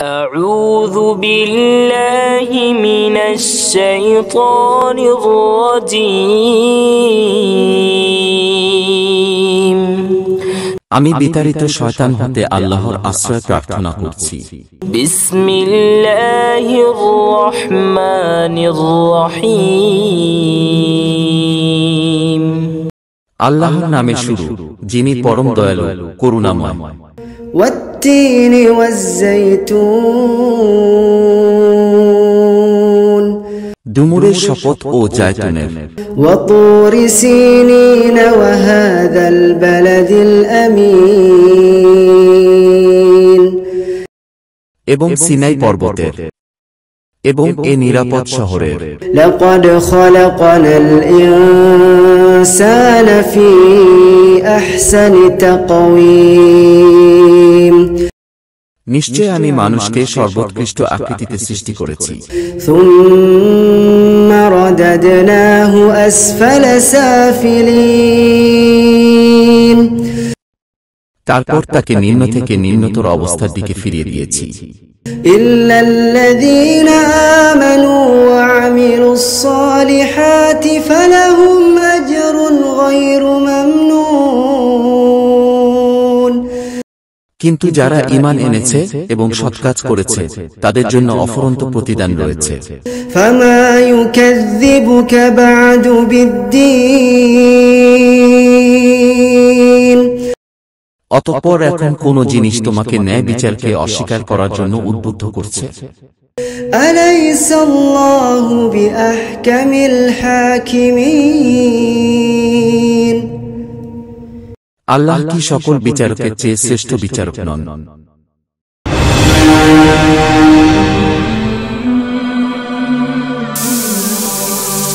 أعوذ بالله من الشيطان الرجيم আমি বিতাড়িত শয়তান হতে আল্লাহর আশ্রয় প্রার্থনা করছি। বিসমিল্লাহির রহমানির রহিম আল্লাহর নামে শুরু, যিনি পরম দয়ালু করুণাময়। والتين والزيتون ডুমুরের শপথ ও জায়তুনের। وطور سينين وهذا البلد الأمين এবং সিনাই পর্বতের এবং এ নিরাপদ শহরের। لقد خلقنا الإنسان في أحسن تقويم নিশ্চয় আমি মানুষকে সর্বোৎকৃষ্ট আকৃতিতে সৃষ্টি করেছি। ثم رددناه أسفل سافلين তারপর তাকে নিম্ন থেকে নিম্নতর অবস্থার দিকে ফিরিয়ে দিয়েছি। إلا الذين آمنوا وعملوا الصالحات فلهم أجر غير ممنون কিন্তু যারা ঈমান এনেছে এবং সৎ কাজ করেছে তাদের জন্য অফুরন্ত প্রতিদান রয়েছে। فما يكذبك بعد بالدين অতঃপর এখন কোন জিনিস তোমাকে ন্যায় বিচারকে অস্বীকার করার জন্য উদ্বুদ্ধ করছে? أليس الله بأحكم الحاكمين আল্লাহ কি সকল বিচারকের চেয়ে শ্রেষ্ঠ বিচারক নন?